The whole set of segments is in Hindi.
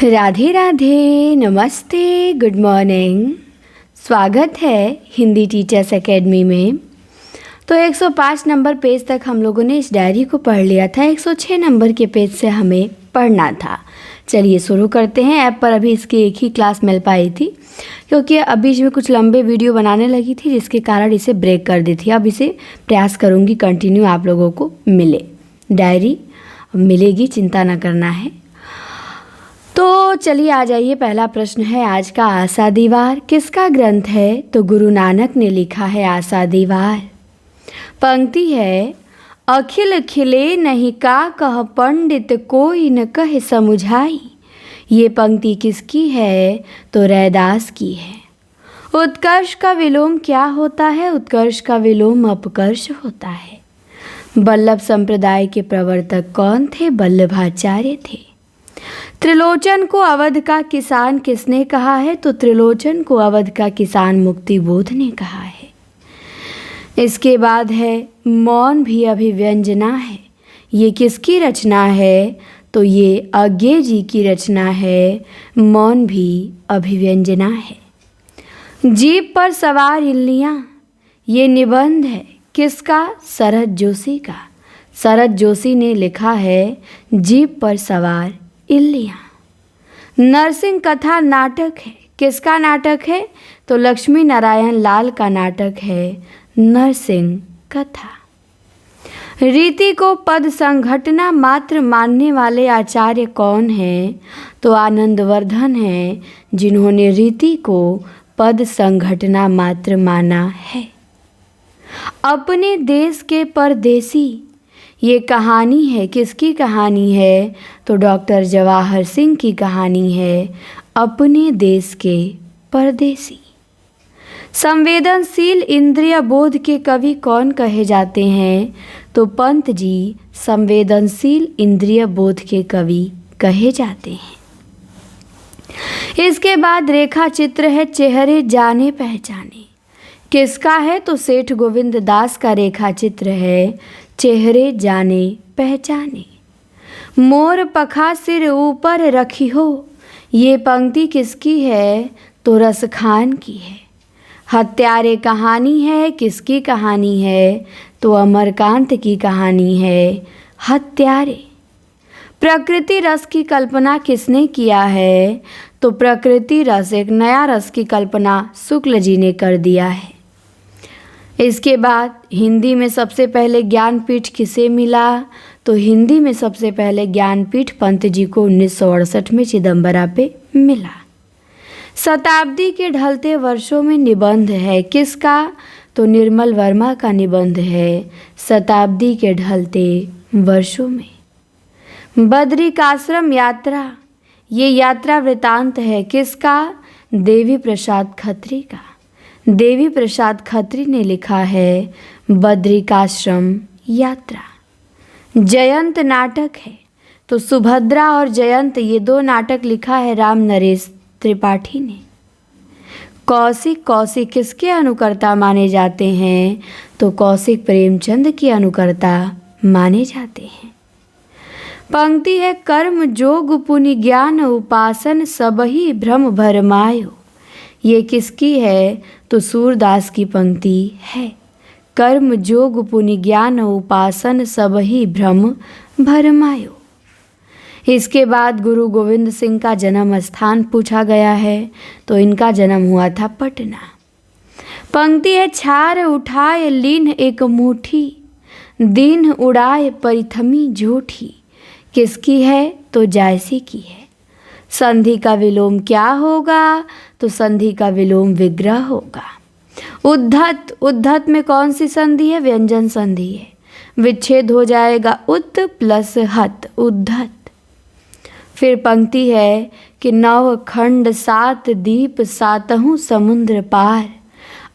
राधे राधे, नमस्ते, गुड मॉर्निंग। स्वागत है हिंदी टीचर्स एकेडमी में। तो 105 नंबर पेज तक हम लोगों ने इस डायरी को पढ़ लिया था। 106 नंबर के पेज से हमें पढ़ना था। चलिए शुरू करते हैं। ऐप पर अभी इसकी एक ही क्लास मिल पाई थी क्योंकि अभी इसमें कुछ लंबे वीडियो बनाने लगी थी जिसके कारण इसे ब्रेक कर दी थी। अब इसे प्रयास करूँगी कंटिन्यू आप लोगों को मिले। डायरी मिलेगी, चिंता न करना है। तो चलिए आ जाइए। पहला प्रश्न है आज का, आशा दीवार किसका ग्रंथ है? तो गुरु नानक ने लिखा है आशा दीवार। पंक्ति है, अखिल खिले नहीं का कह पंडित कोई न कहे समुझाई। ये पंक्ति किसकी है? तो रैदास की है। उत्कर्ष का विलोम क्या होता है? उत्कर्ष का विलोम अपकर्ष होता है। वल्लभ संप्रदाय के प्रवर्तक कौन थे? वल्लभाचार्य थे। त्रिलोचन को अवध का किसान किसने कहा है? तो त्रिलोचन को अवध का किसान मुक्तिबोध ने कहा है। इसके बाद है, मौन भी अभिव्यंजना है। ये किसकी रचना है? तो ये अज्ञे जी की रचना है। मौन भी अभिव्यंजना है। जीप पर सवार इल्लियाँ, ये निबंध है किसका? शरद जोशी का। शरद जोशी ने लिखा है जीप पर सवार इल्लियाँ। नरसिंह कथा नाटक है, किसका नाटक है? तो लक्ष्मी नारायण लाल का नाटक है नरसिंह कथा। रीति को पद संघटना मात्र मानने वाले आचार्य कौन हैं? तो आनंदवर्धन हैं, जिन्होंने रीति को पद संघटना मात्र माना है। अपने देश के परदेसी, ये कहानी है, किसकी कहानी है? तो डॉक्टर जवाहर सिंह की कहानी है, अपने देश के परदेसी। संवेदनशील इंद्रिय बोध के कवि कौन कहे जाते हैं? तो पंत जी संवेदनशील इंद्रिय बोध के कवि कहे जाते हैं। इसके बाद रेखा चित्र है चेहरे जाने पहचाने, किसका है? तो सेठ गोविंद दास का रेखा चित्र है चेहरे जाने पहचाने। मोर पखा सिर ऊपर रखी हो, ये पंक्ति किसकी है? तो रसखान की है। हत्यारे कहानी है, किसकी कहानी है? तो अमरकांत की कहानी है हत्यारे। प्रकृति रस की कल्पना किसने किया है? तो प्रकृति रस, एक नया रस की कल्पना शुक्ल जी ने कर दिया है। इसके बाद हिंदी में सबसे पहले ज्ञानपीठ किसे मिला? तो हिंदी में सबसे पहले ज्ञानपीठ पंत जी को 1968 में चिदम्बरा पे मिला। शताब्दी के ढलते वर्षों में निबंध है, किसका? तो निर्मल वर्मा का निबंध है शताब्दी के ढलते वर्षों में। बद्रिकाश्रम यात्रा, ये यात्रा वृतांत है, किसका? देवी प्रसाद खत्री का। देवी प्रसाद खत्री ने लिखा है बद्रिकाश्रम यात्रा। जयंत नाटक है, तो सुभद्रा और जयंत, ये दो नाटक लिखा है राम नरेश त्रिपाठी ने। कौशिक, कौशिक किसके अनुकर्ता माने जाते हैं? तो कौशिक प्रेमचंद के अनुकर्ता माने जाते हैं। पंक्ति है, कर्म जोग पुनि ज्ञान उपासन सबही भ्रम भरमायो। ये किसकी है? तो सूरदास की पंक्ति है। कर्म जोग पुनि ज्ञान उपासन सबही भ्रम भरमायो। इसके बाद गुरु गोविंद सिंह का जन्म स्थान पूछा गया है, तो इनका जन्म हुआ था पटना। पंक्ति है, छार उठाए लीन एक मुट्ठी, दीन उड़ाए परिथमी झूठी। किसकी है? तो जायसी की है। संधि का विलोम क्या होगा? तो संधि का विलोम विग्रह होगा। उद्धत, उद्धत में कौन सी संधि है? व्यंजन संधि है। विच्छेद हो जाएगा उत प्लस हत, उद्धत। फिर पंक्ति है कि नव खंड सात दीप सातहूँ समुद्र पार।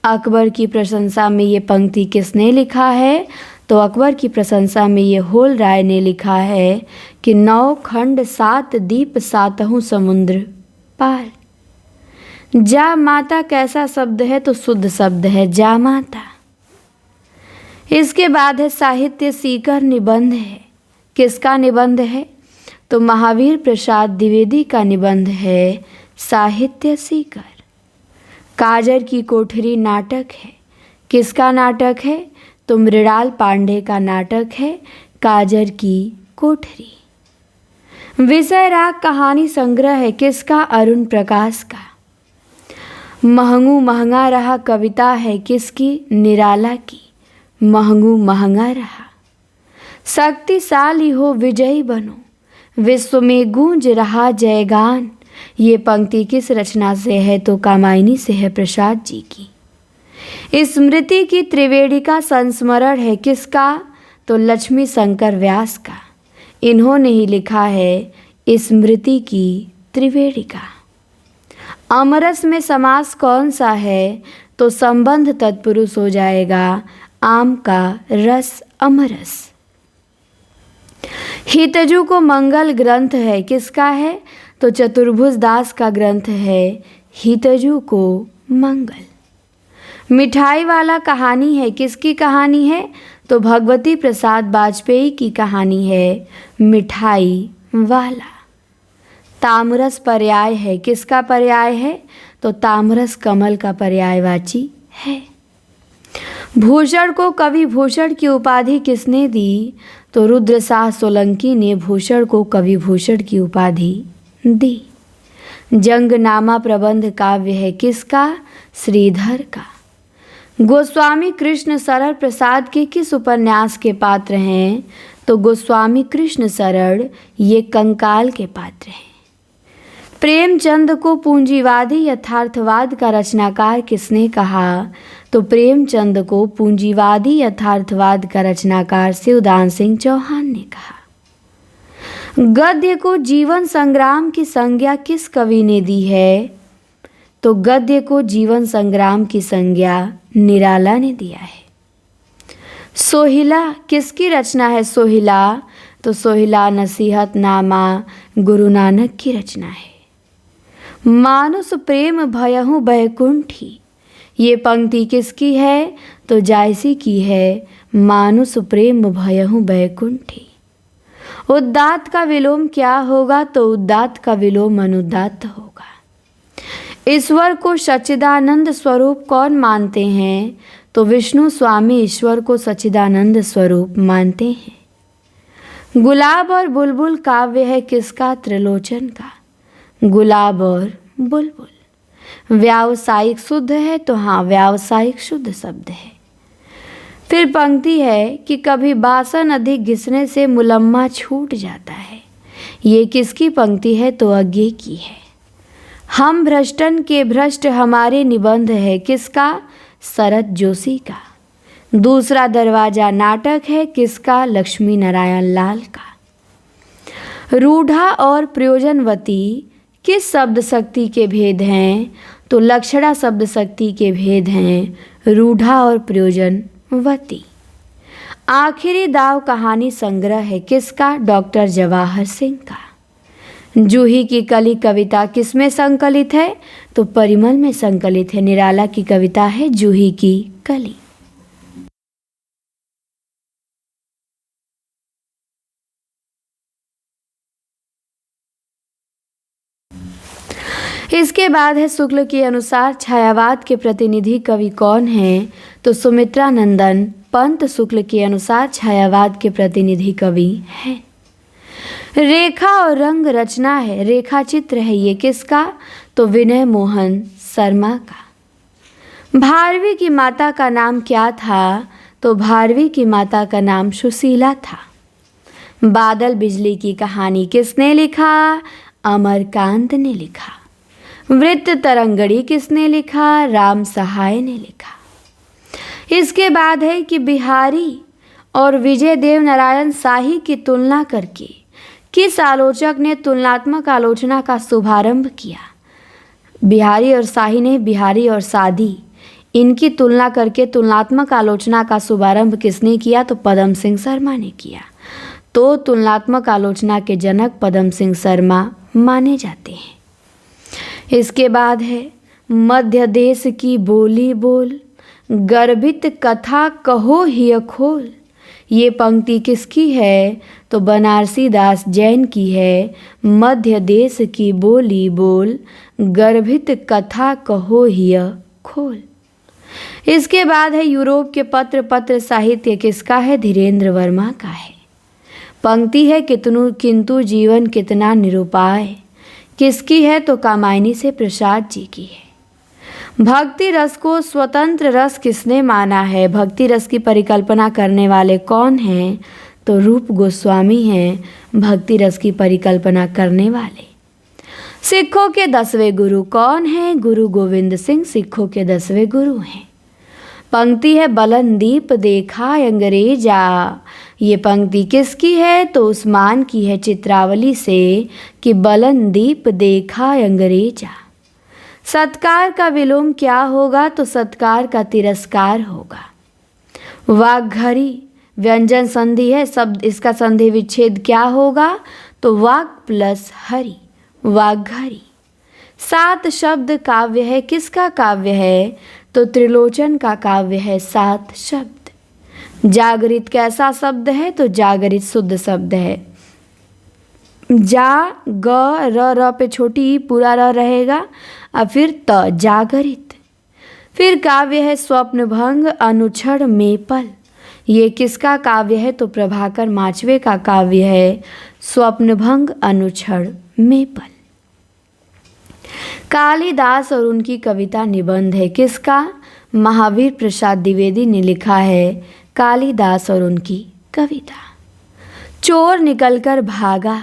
अकबर की प्रशंसा में ये पंक्ति किसने लिखा है? तो अकबर की प्रशंसा में ये होल राय ने लिखा है कि नौ खंड सात दीप सातहूँ समुद्र पार। जा माता कैसा शब्द है? तो शुद्ध शब्द है जा माता। इसके बाद है साहित्य सीकर निबंध है, किसका निबंध है? तो महावीर प्रसाद द्विवेदी का निबंध है साहित्य सीकर। काजर की कोठरी नाटक है। किसका नाटक है? तो मृणाल पांडे का नाटक है काजर की कोठरी। विषय राग कहानी संग्रह है। किसका? अरुण प्रकाश का। महंगू महंगा रहा कविता है। किसकी? निराला की। महंगू महंगा रहा। शक्तिशाली हो विजयी बनो, विश्व में गूंज रहा जयगान। ये पंक्ति किस रचना से है? तो कामायनी से है, प्रसाद जी की। स्मृति की त्रिवेणी का संस्मरण है। किसका? तो लक्ष्मी शंकर व्यास का। इन्होंने ही लिखा है स्मृति की त्रिवेणी का। अमरस में समास कौन सा है? तो संबंध तत्पुरुष हो जाएगा आम का रस अमरस। हितजू को मंगल ग्रंथ है। किसका है? तो चतुर्भुज दास का ग्रंथ है हितजू को मंगल। मिठाई वाला कहानी है। किसकी कहानी है? तो भगवती प्रसाद वाजपेयी की कहानी है मिठाई वाला। तामरस पर्याय है। किसका पर्याय है? तो तामरस कमल का पर्यायवाची है। भूषण को कवि भूषण की उपाधि किसने दी? तो रुद्रशाह सोलंकी ने भूषण को कवि भूषण की उपाधि दी। जंगनामा प्रबंध काव्य है। किसका? श्रीधर का। गोस्वामी कृष्ण सरल प्रसाद के किस उपन्यास के पात्र हैं? तो गोस्वामी कृष्ण सरल ये कंकाल के पात्र हैं। प्रेमचंद को पूंजीवादी यथार्थवाद का रचनाकार किसने कहा? तो प्रेमचंद को पूंजीवादी यथार्थवाद का रचनाकार शिवदान सिंह चौहान ने कहा। गद्य को जीवन संग्राम की संज्ञा किस कवि ने दी है? तो गद्य को जीवन संग्राम की संज्ञा निराला ने दिया है। सोहिला किसकी रचना है? सोहिला तो सोहिला नसीहतनामा गुरु नानक की रचना है। मानुष प्रेम भयहु बैकुंठी ये पंक्ति किसकी है? तो जायसी की है। मानुष प्रेम भयहु बैकुंठी। उदात्त का विलोम क्या होगा? तो उदात्त का विलोम अनुदात्त होगा। ईश्वर को सच्चिदानंद स्वरूप कौन मानते हैं? तो विष्णु स्वामी ईश्वर को सच्चिदानंद स्वरूप मानते हैं। गुलाब और बुलबुल काव्य है। किसका? त्रिलोचन का। गुलाब और बुलबुल। व्यावसायिक शुद्ध है। तो हाँ, व्यावसायिक शुद्ध शब्द है। फिर पंक्ति है कि कभी बासन अधिक घिसने से मुलम्मा छूट जाता है। ये किसकी पंक्ति है? तो अज्ञे की है। हम भ्रष्टन के भ्रष्ट हमारे निबंध है। किसका? शरद जोशी का। दूसरा दरवाजा नाटक है। किसका? लक्ष्मी नारायण लाल का। रूढ़ा और प्रयोजनवती किस शब्द शक्ति के भेद हैं? तो लक्षणा शब्द शक्ति के भेद हैं रूढ़ा और प्रयोजनवती। आखिरी दाव कहानी संग्रह है। किसका? डॉक्टर जवाहर सिंह का। जूही की कली कविता किसमें संकलित है? तो परिमल में संकलित है। निराला की कविता है जूही की कली। इसके बाद है शुक्ल के अनुसार छायावाद के प्रतिनिधि कवि कौन हैं? तो सुमित्रा नंदन पंत शुक्ल के अनुसार छायावाद के प्रतिनिधि कवि हैं। रेखा और रंग रचना है। रेखा चित्र है। ये किसका? तो विनय मोहन शर्मा का। भारवी की माता का नाम क्या था? तो भारवी की माता का नाम सुशीला था। बादल बिजली की कहानी किसने लिखा? अमरकांत ने लिखा। वृत्त तरंगड़ी किसने लिखा? राम सहाय ने लिखा। इसके बाद है कि बिहारी और विजय देव नारायण शाही की तुलना करके किस आलोचक ने तुलनात्मक आलोचना का शुभारंभ किया? बिहारी और शाही ने बिहारी और सादी इनकी तुलना करके तुलनात्मक आलोचना का शुभारंभ किसने किया? तो पदम सिंह शर्मा ने किया। तो तुलनात्मक आलोचना के जनक पदम सिंह शर्मा माने जाते हैं। इसके बाद है मध्य देश की बोली बोल, गर्भित कथा कहो हिय खोल। ये पंक्ति किसकी है? तो बनारसी दास जैन की है। मध्य देश की बोली बोल, गर्भित कथा कहो हिय खोल। इसके बाद है यूरोप के पत्र साहित्य किसका है? धीरेन्द्र वर्मा का है। पंक्ति है किंतु जीवन कितना निरुपाय, किसकी है? तो कामायनी से प्रसाद जी की है। भक्ति रस को स्वतंत्र रस किसने माना है? भक्ति रस की परिकल्पना करने वाले कौन हैं? तो रूप गोस्वामी हैं भक्ति रस की परिकल्पना करने वाले। सिखों के 10वें गुरु कौन हैं? गुरु गोविंद सिंह सिखों के 10वें गुरु हैं। पंक्ति है बलनदीप देखा अंग्रेजा। ये पंक्ति किसकी है? तो उस्मान की है चित्रावली से कि बलनदीप देखा अंग्रेजा। सत्कार का विलोम क्या होगा? तो सत्कार का तिरस्कार होगा। वाग्घरी व्यंजन संधि है, शब्द इसका संधि विच्छेद क्या होगा? तो वाग प्लस हरि, वाग्घरी। 7 शब्द काव्य है, किसका काव्य है? तो त्रिलोचन का काव्य है 7 शब्द। जागरित कैसा शब्द है? तो जागरित शुद्ध शब्द है। जा ग र पे छोटी ई पूरा र रहेगा और फिर त जागरित। फिर काव्य है स्वप्नभंग अनुच्छड़ मेपल। ये किसका काव्य है? तो प्रभाकर माचवे का काव्य है स्वप्नभंग अनुच्छड़ मेपल। कालिदास और उनकी कविता निबंध है, किसका? महावीर प्रसाद द्विवेदी ने लिखा है कालिदास और उनकी कविता। चोर निकलकर भागा,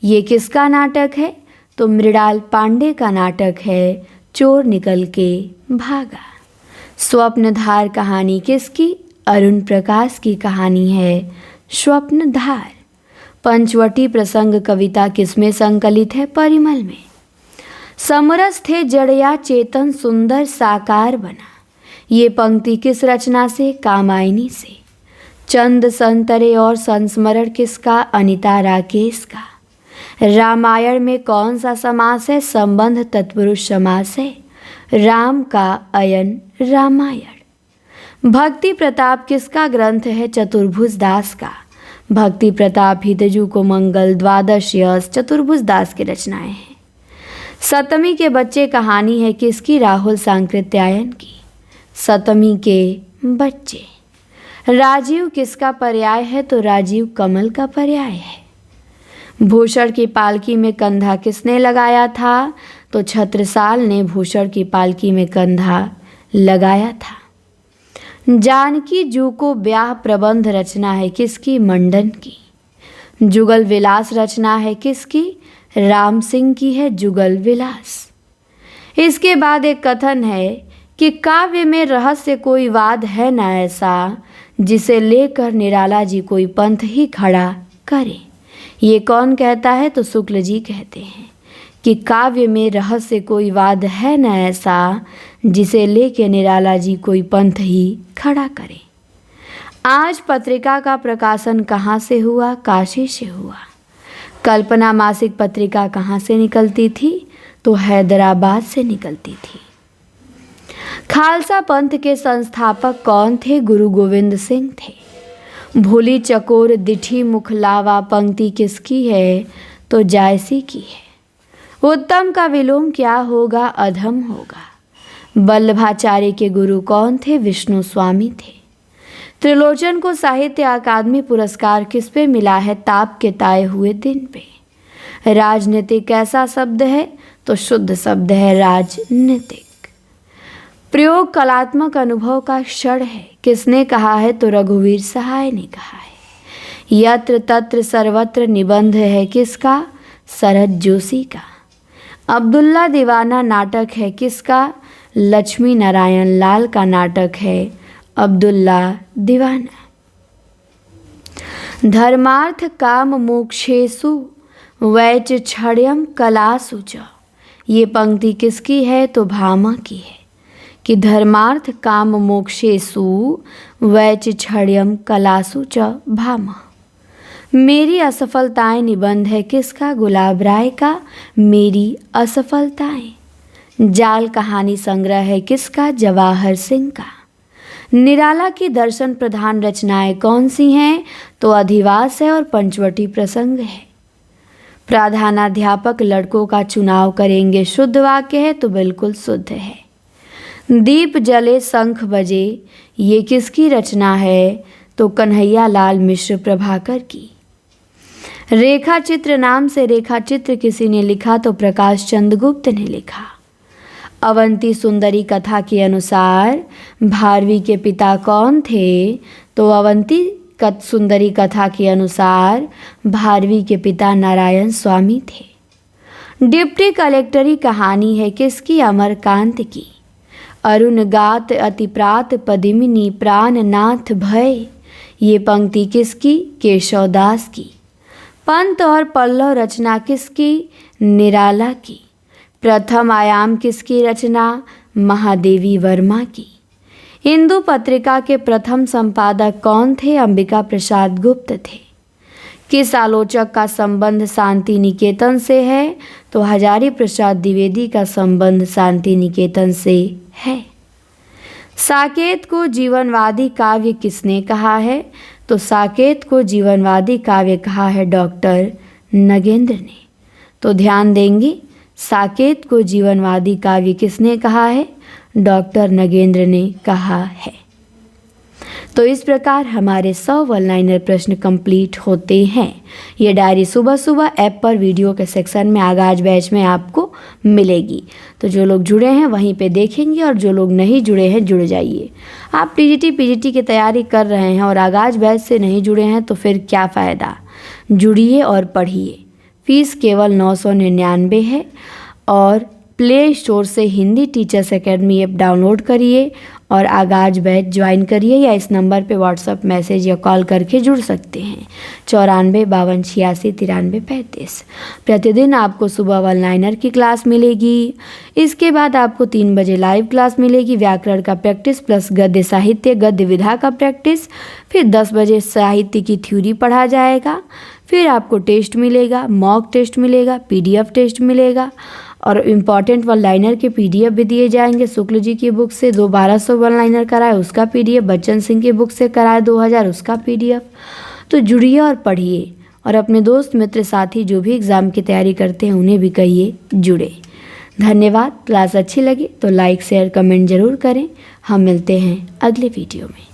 ये किसका नाटक है? तो मृणाल पांडे का नाटक है चोर निकल के भागा। स्वप्नधार कहानी किसकी? अरुण प्रकाश की कहानी है स्वप्नधार। पंचवटी प्रसंग कविता किसमें संकलित है? परिमल में। समरस थे जड़या चेतन सुंदर साकार बना। ये पंक्ति किस रचना से? कामायनी से। चंद संतरे और संस्मरण किसका? अनिता राकेश का। रामायण में कौन सा समास है? संबंध तत्पुरुष समास है। राम का अयन रामायण। भक्ति प्रताप किसका ग्रंथ है? चतुर्भुज दास का। भक्ति प्रताप हितजू को मंगल द्वादश यश चतुर्भुज दास की रचनाएं हैं। सतमी के बच्चे कहानी है किसकी? राहुल सांकृत्यायन की। सतमी के बच्चे। राजीव किसका पर्याय है? तो राजीव कमल का पर्याय है। भूषण की पालकी में कंधा किसने लगाया था? तो छत्रसाल ने भूषण की पालकी में कंधा लगाया था। जानकी जू को ब्याह प्रबंध रचना है किसकी? मंडन की। जुगल विलास रचना है किसकी? राम सिंह की है जुगल विलास। इसके बाद एक कथन है कि काव्य में रहस्य कोई वाद है न ऐसा, जिसे लेकर निराला जी कोई पंथ ही खड़ा करे। ये कौन कहता है? तो शुक्ल जी कहते हैं कि काव्य में रहस्य कोई वाद है न ऐसा, जिसे लेके निराला जी कोई पंथ ही खड़ा करे। आज पत्रिका का प्रकाशन कहाँ से हुआ? काशी से हुआ। कल्पना मासिक पत्रिका कहाँ से निकलती थी? तो हैदराबाद से निकलती थी। खालसा पंथ के संस्थापक कौन थे? गुरु गोविंद सिंह थे। भूली चकोर दिठी मुखलावा पंक्ति किसकी है? तो जायसी की है। उत्तम का विलोम क्या होगा? अधम होगा। वल्लभाचार्य के गुरु कौन थे? विष्णु स्वामी थे। त्रिलोचन को साहित्य अकादमी पुरस्कार किस पे मिला है? ताप के ताए हुए दिन पे। राजनीतिक कैसा शब्द है? तो शुद्ध शब्द है राजनीतिक। प्रयोग कलात्मक अनुभव का क्षण है, किसने कहा है? तो रघुवीर सहाय ने कहा है। यत्र तत्र सर्वत्र निबंध है किसका? शरद जोशी का। अब्दुल्ला दीवाना नाटक है किसका? लक्ष्मी नारायण लाल का नाटक है अब्दुल्ला दीवाना। धर्मार्थ काम मोक्षेषु वैचक्षण्यं कलासु च। ये पंक्ति किसकी है? तो भामा की है कि धर्मार्थ काम मोक्षेषु वैचक्षण्यं कलासु च भामा। मेरी असफलताएं निबंध है किसका? गुलाब राय का मेरी असफलताएं। जाल कहानी संग्रह है किसका? जवाहर सिंह का। निराला की दर्शन प्रधान रचनाएं कौन सी हैं? तो अधिवास है और पंचवटी प्रसंग है। प्रधानाध्यापक लड़कों का चुनाव करेंगे, शुद्ध वाक्य है तो बिल्कुल शुद्ध है। दीप जले शंख बजे, ये किसकी रचना है? तो कन्हैया लाल मिश्र प्रभाकर की। रेखा चित्र नाम से रेखा चित्र किसी ने लिखा? तो प्रकाश चंद्र गुप्त ने लिखा। अवंती सुंदरी कथा के अनुसार भारवी के पिता कौन थे? तो अवंती सुंदरी कथा के अनुसार भारवी के पिता नारायण स्वामी थे। डिप्टी कलेक्टरी कहानी है किसकी? अमरकांत की। अरुण गात अतिप्रात पदिमिनी प्राणनाथ भय, ये पंक्ति किसकी? केशवदास की। पंत और पल्लव रचना किसकी? निराला की। प्रथम आयाम किसकी रचना? महादेवी वर्मा की। हिंदू पत्रिका के प्रथम संपादक कौन थे? अंबिका प्रसाद गुप्त थे। किस आलोचक का संबंध शांति निकेतन से है? तो हजारी प्रसाद द्विवेदी का संबंध शांति निकेतन से है। साकेत को जीवनवादी काव्य किसने कहा है? तो साकेत को जीवनवादी काव्य कहा है डॉक्टर नगेंद्र ने। तो ध्यान देंगे, साकेत को जीवनवादी काव्य किसने कहा है? डॉक्टर नगेंद्र ने कहा है। तो इस प्रकार हमारे 100 वन लाइनर प्रश्न कंप्लीट होते हैं। ये डायरी सुबह सुबह ऐप पर वीडियो के सेक्शन में आगाज बैच में आपको मिलेगी। तो जो लोग जुड़े हैं वहीं पे देखेंगे और जो लोग नहीं जुड़े हैं जुड़ जाइए। आप टीजीटी पीजीटी की तैयारी कर रहे हैं और आगाज बैच से नहीं जुड़े हैं तो फिर क्या फ़ायदा? जुड़िए और पढ़िए। फीस केवल 999 है और प्ले स्टोर से Hindi teachers academy app download करिए और आगाज बैच ज्वाइन करिए या इस नंबर पे व्हाट्सअप मैसेज या कॉल करके जुड़ सकते हैं 94 52 86 93 35। प्रतिदिन आपको सुबह वन लाइनर की क्लास मिलेगी। इसके बाद आपको 3 बजे लाइव क्लास मिलेगी, व्याकरण का प्रैक्टिस प्लस गद्य साहित्य गद्य विधा का प्रैक्टिस। फिर 10 बजे साहित्य की थ्योरी पढ़ा जाएगा। फिर आपको टेस्ट मिलेगा, मॉक टेस्ट मिलेगा, PDF टेस्ट मिलेगा और इम्पॉर्टेंट वन लाइनर के PDF भी दिए जाएंगे। शुक्ल जी की बुक से 1200 वन लाइनर कराए उसका PDF, बच्चन सिंह की बुक से कराए 2000 उसका PDF। तो जुड़िए और पढ़िए और अपने दोस्त मित्र साथी जो भी एग्ज़ाम की तैयारी करते हैं उन्हें भी कहिए जुड़े। धन्यवाद। क्लास अच्छी लगी तो लाइक शेयर कमेंट ज़रूर करें। हम मिलते हैं अगले वीडियो में।